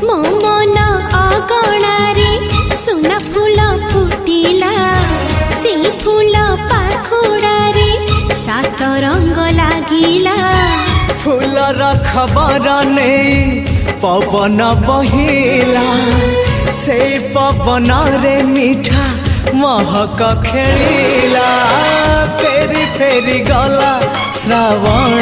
मो मन अगणारे सुना फूल फुटिला से फूल पाखुड़ारे सात रंग लागिला फूलर खबर नहीं पवन बहिला से पवन रे मीठा महक खेलिला फेरी फेरी गला श्रावण